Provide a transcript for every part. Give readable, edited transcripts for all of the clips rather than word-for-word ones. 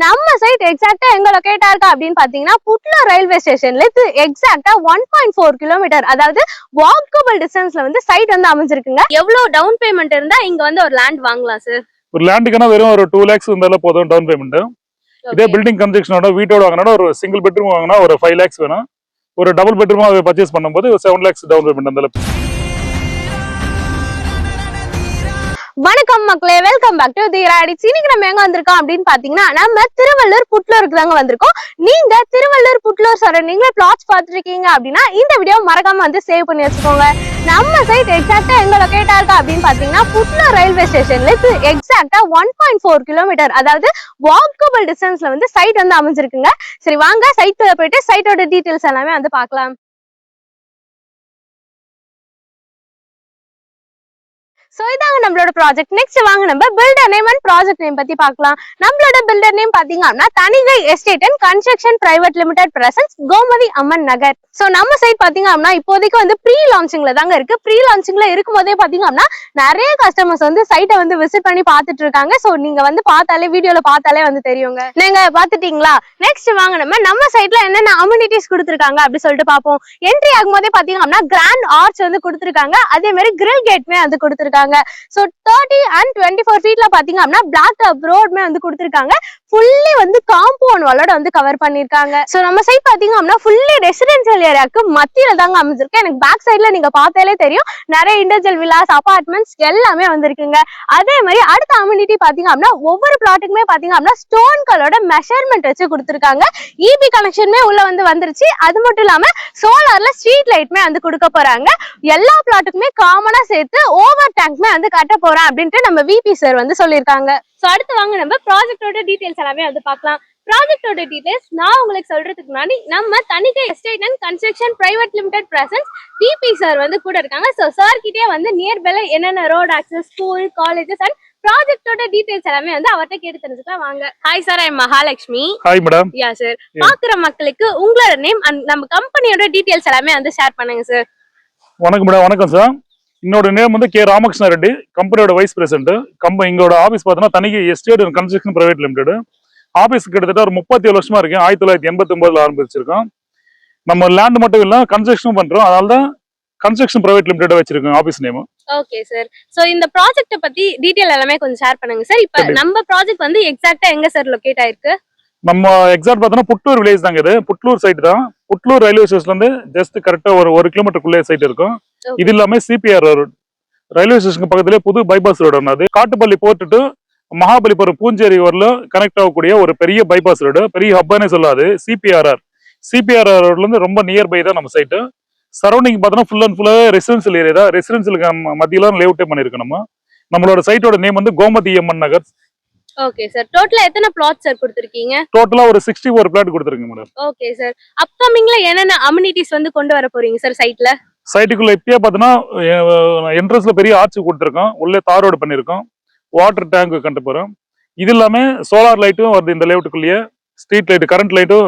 நம்ம சைட் எக்ஸாக்ட்டா எங்க லொகேட்டா இருக்கு அப்படின்னு பாத்தீங்கன்னா புட்லூர் ரயில்வே ஸ்டேஷன்ல இது எக்ஸாக்ட்டா 1.4 கிலோமீட்டர், அதாவது வாக்கபிள் டிஸ்டன்ஸ்ல வந்து சைட் வந்து அமைஞ்சிருக்குங்க. எவ்வளவு டவுன் பேமெண்ட் இருந்தா இங்க வந்து ஒரு லேண்ட் வாங்கலாம் சார்? ஒரு லேண்டுக்குனா வெறும் ஒரு 2 lakhs இருந்தால போதும் டவுன் பேமெண்ட். இதே பில்டிங் கன்ஸ்ட்ரக்ஷனோட வீட்டோட வாங்கினா ஒரு சிங்கிள் பெட்ரூம் வாங்கினா ஒரு 5 lakhs வேணும். ஒரு டபுள் பெட்ரூமா பர்ச்சேஸ் பண்ணும்போது 7 lakhs டவுன் பேமெண்ட் அந்த அளவுக்கு. வணக்கம் மக்களே, வெல்கம் பேக் டு தி ராடிட்ஸ். இன்னைக்கு நம்ம எங்க வந்திருக்கோம் அப்படின்னு பாத்தீங்கன்னா நம்ம திருவள்ளூர் புட்லூருக்கு தாங்க வந்திருக்கோம். நீங்க திருவள்ளூர் புட்லூர் சரௌண்டிங்ல பிளாட்ஸ் பாத்துருக்கீங்க அப்படின்னா இந்த வீடியோ மறக்காம வந்து சேவ் பண்ணி வச்சுக்கோங்க. நம்ம சைட் எக்ஸாக்ட்டா எங்க லொகேட்டா இருக்கு அப்படின்னு பாத்தீங்கன்னா புட்லூர் ரயில்வே ஸ்டேஷன்ல இது எக்ஸாக்ட்டா 1.4 கிலோமீட்டர், அதாவது வாக்கபிள் டிஸ்டன்ஸ்ல வந்து சைட் வந்து அமைஞ்சிருக்குங்க. சரி வாங்க சைட்ல போயிட்டு சைட்டோட டீடைல்ஸ் எல்லாமே வந்து பார்க்கலாம். சோ இதாங்க நம்மளோட ப்ராஜெக்ட். நெக்ஸ்ட் வாங்க நம்ம builder name and project name பத்தி பார்க்கலாம். நம்மளோட பில்டர் நேம் பாத்தீங்க அப்படின்னா Thanigai estate and construction private limited presents Gomathi Amman Nagar. So நம்ம சைட் பாத்தீங்க அப்படின்னா இப்போதைக்கு வந்து ப்ரீ லான்ச்சிங்ல தாங்க இருக்கு. ப்ரீ லான்ச்சிங்ல இருக்கும் போதே பாத்தீங்க அப்படின்னா நிறைய கஸ்டமர்ஸ் வந்து சைட்டை வந்து விசிட் பண்ணி பாத்துட்டு இருக்காங்க. சோ நீங்க வந்து பார்த்தாலே வீடியோல பார்த்தாலே வந்து தெரியுங்க. நீங்க பாத்துட்டீங்களா? நெக்ஸ்ட் வாங்க நம்ம சைட்ல என்னென்ன அம்யூனிட்டிஸ் கொடுத்திருக்காங்க அப்படி சொல்லிட்டு பார்ப்போம். என்ட்ரி ஆகும் போதே பாத்தீங்க அப்படின்னா கிராண்ட் ஆர்ச் வந்து கொடுத்திருக்காங்க. அதே மாதிரி கிரில் கேட்மே வந்து கொடுத்திருக்காங்க. So 30 and 24 feetல பாத்தீங்க அப்படின்னா பிளாக் டாப் ரோட்மே வந்து கொடுத்திருக்காங்க. ஃபுல்லி வந்து காம்பவுண்ட் வாலோட வந்து கவர் பண்ணிருக்காங்க. சோ நம்ம சைட் பாத்தீங்க அப்படின்னா ஃபுல்லி ரெசிடென்ஷியல் ஏரியாக்கு மத்தியில தாங்க அமைஞ்சிருக்கு. எனக்கு பேக் சைட்ல நீங்க பார்த்தாலே தெரியும் நிறைய இண்டிவிஜுவல் வில்லாஸ் அபார்ட்மெண்ட்ஸ் எல்லாமே வந்திருக்குங்க. அதே மாதிரி அடுத்த அம்யூனிட்டி பாத்தீங்க அப்படின்னா ஒவ்வொரு பிளாட்டுக்குமே பாத்தீங்க அப்படின்னா ஸ்டோன் கலரோட மெஷர்மெண்ட் வச்சு கொடுத்திருக்காங்க. இபி கனெக்ஷனுமே உள்ள வந்து வந்துருச்சு. அது மட்டும் இல்லாம சோலார்ல ஸ்ட்ரீட் லைட்மே வந்து கொடுக்க போறாங்க. எல்லா பிளாட்டுக்குமே காமனா சேர்த்து ஓவர் டேங்க்மே வந்து கட்ட போறேன் அப்படின்ட்டு நம்ம விபி சார் வந்து சொல்லியிருக்காங்க. சோ அடுத்து வாங்க நம்ம ப்ராஜெக்டோட டீடைல்ஸ் எல்லாமே வந்து பார்க்கலாம். ப்ராஜெக்டோட டீடைல்ஸ் நான் உங்களுக்கு சொல்றதுக்கு முன்னாடி நம்ம Thanigai estate and construction private limited presents VP sir வந்து கூட இருக்காங்க. சோ சார் கிட்டே வந்து நியர்பைல என்னென்ன road access, school, colleges and ப்ராஜெக்டோட டீடைல்ஸ் எல்லாமே வந்து அவர்கிட்ட கேட்டு தெரிஞ்சுக்கலாம் வாங்க. Hi sir, I am Mahalakshmi. Hi madam. Yeah sir, பாக்குற மக்களுக்கு உங்களோட நேம் அண்ட் நம்ம கம்பெனியோட டீடைல்ஸ் எல்லாமே வந்து ஷேர் பண்ணுங்க சார். வணக்கம் மேடம். வணக்கம் சார். என்னோட நேம் வந்து கே ராமகிருஷ்ண ரெட்டி, கம்பெனியோட வைஸ் பிரசிடென்ட். எங்களோட ஆஃபீஸ் பார்த்தீங்கன்னா Thanigai estate and construction private limited. Office கிட்டத்தட்ட ஒரு 37 வருஷமா இருக்கேன். 1989 ஆரம்பிச்சிருக்கோம். நம்ம லேண்ட் மட்டும் இல்ல கன்ஸ்ட்ரக்ஷனும் பண்றோம். அதனால தான் கன்ஸ்ட்ரக்ஷன் பிரைவேட் லிமிடெட் வச்சிருக்கோம் office name. Okay sir. So இந்த ப்ராஜெக்ட்ட பத்தி டீடைல் எல்லாமே கொஞ்சம் ஷேர் பண்ணுங்க சார். இப்போ நம்ம ப்ராஜெக்ட் வந்து எக்ஸாக்ட்டா எங்க சார் லொகேட் ஆயிருக்கு? நம்ம எக்ஸாக்ட் பார்த்தோம்னா புட்லூர் வில்லேஜ் தாங்க. இது புட்லூர் சைட் தான். புட்லூர் ரயில்வே ஸ்டேஷன்ல இருந்து ஜஸ்ட் கரெக்டா ஒரு 1 கிலோமீட்டருக்குள்ளே சைட் இருக்கும். இது இல்லாம சிபிஆர் ரோட் ரயில்வே ஸ்டேஷனுக்கு பக்கத்திலே புது பைபாஸ் ரோடு ஒன்று. அது காட்டுப்பள்ளி போர்ட் டு மகாபலிபுரம் பூஞ்சேரி வரலும் கனெக்ட் ஆகக்கூடிய ஒரு பெரிய பைபாஸ் ரோடு. பெரிய ஹப்பானே சொல்லாது. சிபிஆர்ஆர் ரோட்ல இருந்து ரொம்ப நியர்பை தான் நம்ம சைட்டு. சரௌண்டிங் பார்த்தோம்னா ஃபுல் அண்ட் ஃபுல்லாக ரெசிடென்சியல் ஏரியா தான். ரெசிடென்சியலுக்கு மத்தியில லேஅவுட்டே பண்ணிருக்கோம். நம்மளோட சைட்டோட நேம் வந்து கோமதி அம்மன் நகர். Okay sir. டோட்டலா எத்தனை பிளாட் சார் கொடுத்திருக்கீங்க? டோட்டலா ஒரு 64 பிளாட் கொடுத்திருக்கீங்க மேடம். Okay sir. அப்கமிங்ல என்னென்ன அம்யூனிட்டிஸ் வந்து கொண்டு வர போறீங்க சார் சைட்ல? சைட்டுக்குள்ள இப்பயே பார்த்தோன்னா என்ட்ரன்ஸ்ல பெரிய ஆர்ச் கொடுத்துருக்கோம். உள்ளே தார் ரோடு பண்ணிருக்கோம். வாட்டர் டேங்க் கண்டு போறோம். இது இல்லாம சோலார் லைட்டும் வருது இந்த லேஅவுட்டுக்குள்ளேயே. ஸ்ட்ரீட் லைட், கரண்ட் லைட்டும்,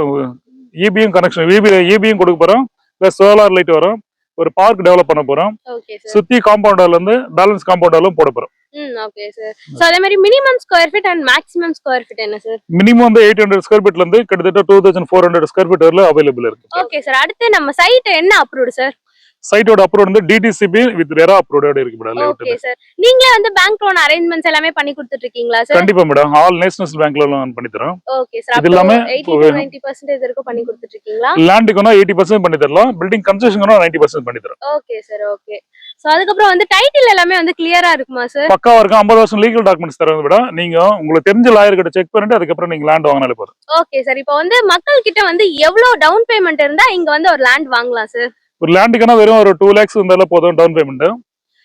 இபியும் கனெக்ஷன் இபியும் கொடுக்க போறோம். பிளஸ் சோலார் லைட் வரும். ஒரு பார்க் டெவலப் பண்ண போறோம். சுத்தி காம்பவுண்டால இருந்து பேலன்ஸ் காம்பவுண்டாலும் போட போறோம். Okay sir. சோ அதே மாதிரி minimum square feet and maximum square feet என்ன சார்? மினிமம் வந்து 800 ஸ்கொயர் ஃபீட்ல இருந்து கிட்டத்தட்ட 2400 ஸ்கொயர் ஃபீட் வரல அவைலபிள் இருக்கு. Okay sir. அடுத்து நம்ம சைட் என்ன அப்ரூவ்ட் சார்? சைட்டோட அப்ரூவ் வந்து டிடிசிபி வித் ரெரா அப்ரூவ்டோட இருக்கு மேடம். Okay sir. நீங்களே வந்து பேங்க் லோன் அரேஞ்ச்மெண்ட்ஸ் எல்லாமே பண்ணி கொடுத்துட்டு இருக்கீங்களா சார்? கண்டிப்பா மேடம். ஆல் நேஷனல் பேங்க்ல லோன் பண்ணி தரோம். Okay sir. இது எல்லாமே 80 to 90% வரைக்கும் பண்ணி கொடுத்துட்டு இருக்கீங்களா? லேண்டுக்குனா 80% பண்ணி தரலாம். பில்டிங் கன்ஸ்ட்ரக்ஷனுக்கு 90% பண்ணி தரோம். Okay sir. ஓகே. சோ அதுக்கு அப்புறம் வந்து டைட்டில் எல்லாமே வந்து கிளியரா இருக்குமா சார்? பக்காவா இருக்கும். 50 வருஷம் லீகல் டாக்குமெண்ட்ஸ் தரத விட நீங்க உங்களுக்கு தெரிஞ்ச லாயர் கிட்ட செக் பண்ணிட்டு அதுக்கு அப்புறம் நீங்க லேண்ட் வாங்கினாலே போதும். Okay sir. இப்போ வந்து மக்கள் கிட்ட வந்து எவ்வளவு டவுன் பேமெண்ட் இருந்தா இங்க வந்து ஒரு லேண்ட் வாங்கலாம் சார்? ஒரு லேண்டுக்குனா வெறும் ஒரு 2 lakhs இருந்தால போதும் டவுன் பேமெண்ட்.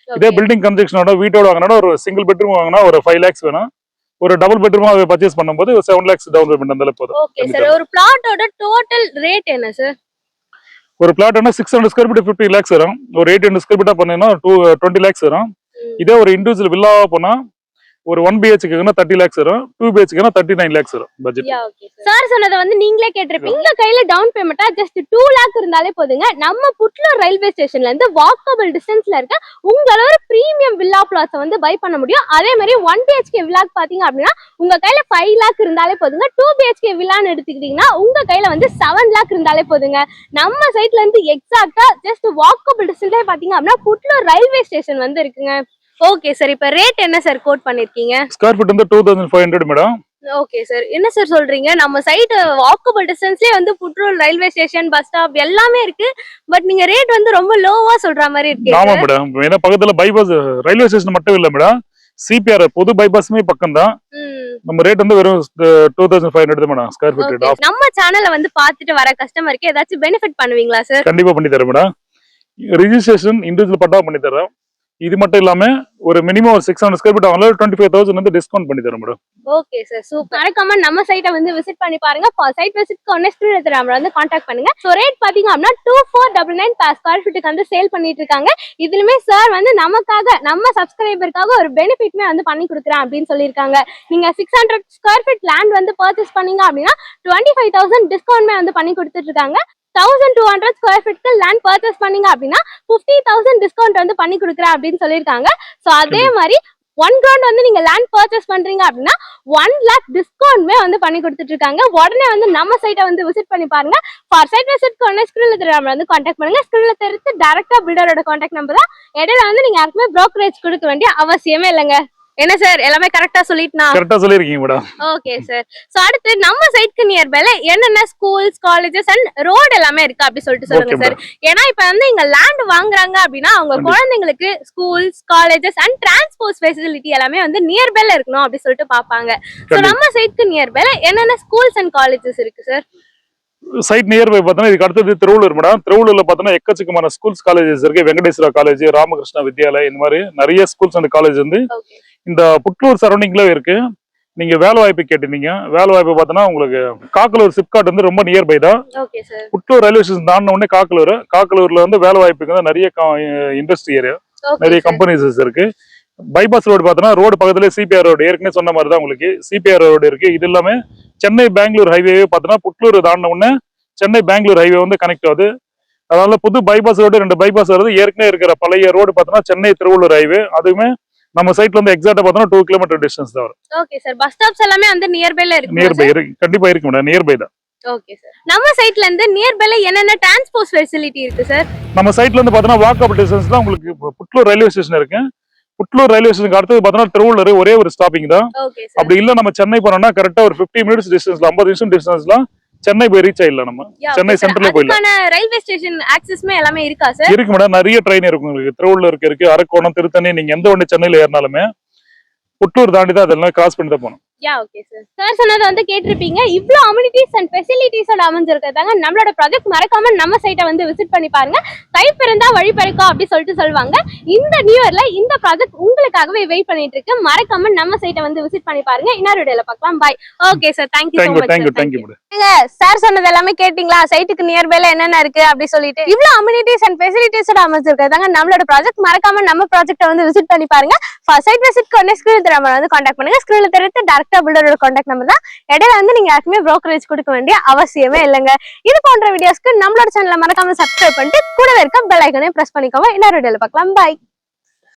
இதே பில்டிங் கன்ஸ்ட்ரக்ஷனோட வீட்டோட வாங்கினா ஒரு சிங்கிள் பெட்ரூம் வாங்கினா ஒரு 5 lakhs வேணும். ஒரு டபுள் பெட்ரூமா பர்ச்சேஸ் பண்ணும்போது 7 lakhs டவுன் பேமெண்ட் இருந்தால போதும். Okay sir. ஒரு பிளாட்டோட டோட்டல் ரேட் என்ன சார்? ஒரு பிளாட் 600 ஸ்கொயர் ஃபீட் 50 lakhs வரும். ஒரு 800 ஸ்கொயர் ஃபீட்டா பண்ணீங்கன்னா 20 lakhs வரும். இதே ஒரு இண்டிவிஜுவல் வில்லாவா போனா ஒரு 1 BHK 30 lakhs வரும், 2 BHK 39 lakhs வரும் பட்ஜெட். சார் சொன்னதை வந்து நீங்களே கேட்டிருப்பீங்க. உங்க கையில டவுன் பேமெண்டா ஜஸ்ட் 2 lakh இருந்தாலே போதுங்க. நம்ம புட்லூர் ரயில்வே ஸ்டேஷன்ல இருந்து வாக்கபிள் டிஸ்டன்ஸ்ல இருக்க உங்களோட பிரீமியம் வில்லா பிளாட்ஸ் வந்து பை பண்ண முடியும். அதே மாதிரி 1 BHK வில்லா பாத்தீங்க அப்படின்னா உங்க கையில 5 lakh இருந்தாலே போதுங்க. 2 BHK வில்லான்னு எடுத்துக்கிட்டீங்கன்னா உங்க கையில வந்து 7 lakh இருந்தாலே போதுங்க. நம்ம சைட்ல இருந்து எக்ஸாக்டா ஜஸ்ட் வாக்கபிள் டிஸ்டன்ஸ்ல பாத்தீங்க அப்படின்னா புட்லூர் ரயில்வே ஸ்டேஷன் வந்து இருக்குங்க. ஓகே சார், இப்ப ரேட் என்ன சார் கோட் பண்ணிருக்கீங்க? ஸ்கொயர் ஃபீட் வந்து 2500 மேடம். ஓகே சார், என்ன சார் சொல்றீங்க? நம்ம சைட் வாக்கபிள் டிஸ்டன்ஸ்லயே வந்து Putlur railway station, bus stop எல்லாமே இருக்கு. பட் நீங்க ரேட் வந்து ரொம்ப லோவா சொல்ற மாதிரி இருக்கு. ஆமா மேடம், ஏன்னா பக்கத்துல பைபாஸ் ரயில்வே ஸ்டேஷன் மட்டும் இல்ல மேடம், சிபிஆர் புது பைபாஸ்மே பக்கம் தான். நம்ம ரேட் வந்து வெறும் 2500 மேடம் ஸ்கொயர் ஃபீட். நம்ம சேனலை வந்து பாத்துட்டு வர கஸ்டமருக்கு ஏதாச்சும் பெனிஃபிட் பண்ணுவீங்களா சார்? கண்டிப்பா பண்ணி தரேன் மேடம். ரிஜிஸ்ட்ரேஷன் இண்டிவிஜுவல் பட்டா பண்ணி தரேன். இது மட்டும் இல்லாம ஒரு மினிமம் ஒரு 600 ஸ்கொயர் ஃபீட் வாங்கல 25,000 வந்து டிஸ்கவுண்ட் பண்ணி தரேன் மேடம். Okay sir, super. மறக்காம நம்ம சைட்டை வந்து விசிட் பண்ணி பாருங்க. சைட் விசிட்க்கு ஒண்ணே ஸ்கிரீன்ல இருக்கிற நம்பரை வந்து கான்டாக்ட் பண்ணுங்க. சோ ரேட் பாத்தீங்க அப்படின்னா 2499 per ஸ்கொயர் ஃபீட்டுக்கு வந்து சேல் பண்ணிட்டு இருக்காங்க. இதுலயுமே சார் வந்து நமக்காக நம்ம சப்ஸ்கிரைபருக்காக ஒரு பெனிஃபிட்மே வந்து பண்ணி கொடுக்குறேன் அப்படின்னு சொல்லியிருக்காங்க. நீங்க 600 ஸ்கொயர் ஃபீட் லேண்ட் வந்து பர்ச்சேஸ் பண்ணீங்க அப்படின்னா 25,000 டிஸ்கவுண்ட்மே வந்து பண்ணி கொடுத்துட்டு இருக்காங்க. 1200 ஸ்கொயர் ஃபீட்க்கு லேண்ட் பர்ச்சேஸ் பண்ணீங்க அப்படின்னா 50,000 டிஸ்கவுண்ட் வந்து பண்ணி கொடுக்குறேன் அப்படின்னு சொல்லியிருக்காங்க. சோ அதே மாதிரி 1 ground வந்து நீங்க லேண்ட் பர்ச்சேஸ் பண்றீங்க அப்படின்னா 1 lakh டிஸ்கவுண்ட்மே வந்து பண்ணி கொடுத்துட்டு இருக்காங்க. உடனே வந்து நம்ம சைட்டை வந்து விசிட் பண்ணி பாருங்க. ஃபார் சைட் விசிட்க்கு ஒண்ணே ஸ்கிரீன்ல தெரிய நம்பர் வந்து கான்டாக்ட் பண்ணுங்க. ஸ்கிரீன்ல தெரிஞ்சு டைரக்டா பில்டரோட கான்டாக்ட் நம்பர் தான். இடையில வந்து நீங்க யாருக்குமே brokerage கொடுக்க வேண்டிய அவசியமே இல்லைங்க. என்ன சார், எல்லாமே கரெக்டா சொல்லிட்டேனா? கரெக்டா சொல்லிருக்கீங்க மேடம். Okay sir. சோ அடுத்து நம்ம சைட்க்கு நியர்பைல என்னென்ன ஸ்கூல்ஸ், காலேஜஸ் அண்ட் ரோட் எல்லாமே இருக்கு அப்படி சொல்லிட்டு சொல்லுங்க சார். ஏன்னா இப்ப வந்து இங்க லேண்ட் வாங்குறாங்க அப்படின்னா அவங்க குழந்தைங்களுக்கு schools, colleges and transport facility எல்லாமே வந்து நியர்பைல இருக்கணும் அப்படி சொல்லிட்டு பாப்பாங்க. சோ நம்ம சைட்க்கு நியர்பைல என்னென்ன ஸ்கூல்ஸ் அண்ட் காலேஜஸ் இருக்கு சார்? சைட் நியர்பை பார்த்தோன்னா இதுக்கு அடுத்தது திருவள்ளூர் மேடம். திருவள்ளூர்ல பார்த்தோன்னா எக்கச்சக்கமான ஸ்கூல்ஸ், காலேஜஸ் இருக்கு. வெங்கடேஸ்வரா காலேஜ், ராமகிருஷ்ணா வித்யாலயா, இந்த மாதிரி நிறைய ஸ்கூல்ஸ் அண்ட் காலேஜ் வந்து இந்த புட்லூர் சரௌண்டிங்ல இருக்கு. நீங்க வேலை வாய்ப்பு கேட்டிருந்தீங்க. வேலை வாய்ப்பு பார்த்தோன்னா உங்களுக்கு காக்கலூர் சிப்காட் வந்து ரொம்ப நியர்பை தான். புட்லூர் ரயில்வே ஸ்டேஷன் தாண்டின உடனே காக்கலூர்ல வந்து வேலை வாய்ப்புக்கு தான் நிறைய இண்டஸ்ட்ரி ஏரியா, நிறைய கம்பெனிஸ் இருக்கு. பைபாஸ் ரோடு பார்த்தோன்னா ரோடு பக்கத்துல சிபிஆர் ரோடு, ஏற்கனவே சொன்ன மாதிரி தான் உங்களுக்கு சிபிஆர் ரோடு இருக்கு. இது எல்லாமே சென்னை பெங்களூர் ஹைவே பார்த்தோன்னா புட்லூர் தாண்டின உடனே சென்னை பெங்களூர் ஹைவே வந்து கனெக்ட் ஆகுது. அதனால புது பைபாஸ் ரோடு 2 பைபாஸ் வருது. ஏற்கனவே இருக்கிற பழைய ரோடு பார்த்தோன்னா சென்னை திருவள்ளூர் ஹைவே, அதுவுமே நம்ம சைட்ல இருந்து எக்ஸாக்ட்டா பார்த்தோன்னா 2 கிலோமீட்டர் டிஸ்டன்ஸ் தான் வரும். ஓகே சார், பஸ் ஸ்டாப்ஸ் எல்லாமே வந்து நியர்பைல இருக்கு. நியர்பை இருக்கு, கண்டிப்பா இருக்கு மேடம், நியர்பை தான். Okay sir. நம்ம சைட்ல இருந்து நியர்பைல என்னென்ன டிரான்ஸ்போர்ட் ஃபெசிலிட்டி இருக்கு சார்? நம்ம சைட்ல இருந்து பார்த்தோன்னா வாக்கபிள் டிஸ்டன்ஸ்ல உங்களுக்கு புட்லூர் ரயில்வே ஸ்டேஷன் இருக்கு. புட்லூர் ரயில்வே ஸ்டேஷனுக்கு அடுத்தது பார்த்தோன்னா திருவள்ளூர் ஒரே ஒரு ஸ்டாப்பிங் தான். அப்படி இல்ல நம்ம சென்னை போனோம்னா கரெக்டா ஒரு 50 மினிட்ஸ் டிஸ்டன்ஸ்ல 50 நிமிஷம் டிஸ்டன்ஸ்ல சென்னை போய் ரீச் ஆயிடலாம். நம்ம சென்னை சென்ட்ரல்ல போயிடலாம். ரயில்வே ஸ்டேஷன் ஆக்சஸ்மே எல்லாமே இருக்கா சார்? இருக்கு மேடம், நிறைய ட்ரெயின் இருக்கு உங்களுக்கு. திருவள்ளூருக்கு இருக்கு, அரக்கோணம், திருத்தணி, நீங்க எந்த ஒண்ணு சென்னையில ஏறினாலுமே புட்லூர் தாண்டி தான் அதெல்லாம் கிராஸ் பண்ணி தான் போகணும். Okay sir. சார் சொன்னதை வந்து கேட்டிருப்பீங்க. இவ்ளோ அம்யூனிட்டிஸ் அண்ட் ஃபெசிலிட்டிஸோட அமைஞ்சிருக்கிறதாங்க நம்மளோட ப்ராஜெக்ட். மறக்காம நம்ம சைட்டை வந்து விசிட் பண்ணி பாருங்க. கை பிறந்தா வழி பிறக்கும் அப்படி சொல்லிட்டு சொல்லுவாங்க. இந்த நியூ இயர்ல இந்த ப்ராஜெக்ட் உங்களுக்காகவே வெயிட் பண்ணிட்டு இருக்கு. மறக்காம நம்ம சைட்டை வந்து விசிட் பண்ணி பாருங்க. இன்னொரு வீடியோல பார்க்கலாம். Bye. Okay sir, thank you so much. Thank you. Sir சொன்னது எல்லாமே கேட்டிங்களா? சைட்டுக்கு நியர்பைல என்னென்ன இருக்கு அப்படி சொல்லிட்டு இவ்ளோ அம்யூனிட்டிஸ் அண்ட் ஃபெசிலிட்டிஸோட அமைஞ்சிருக்கிறதாங்க நம்மளோட ப்ராஜெக்ட். மறக்காம நம்ம ப்ராஜெக்ட்டை வந்து விசிட் பண்ணி பாருங்க. ஃபர்ஸ்ட் சைட் விசிட்க்கு ஒண்ணே ஸ்கிரீன்ல தெரிய நம்பர் வந்து கான்டாக்ட் பண்ணுங்க. ஸ்கிரீன்ல தெரிஞ்சு டைரக்டா பில்டரோட கான்டாக்ட் நம்பர் தான். இடையில வந்து நீங்க யாருக்குமே brokerage கொடுக்க வேண்டிய அவசியமே இல்லைங்க. இது போன்ற வீடியோஸ்க்கு நம்மளோட சேனலை மறக்காம சப்ஸ்கிரைப் பண்ணிட்டு கூடவே இருக்க பெல் ஐகானையும் பிரஸ் பண்ணிக்கோங்க. இன்னொரு வீடியோல பார்க்கலாம். பை.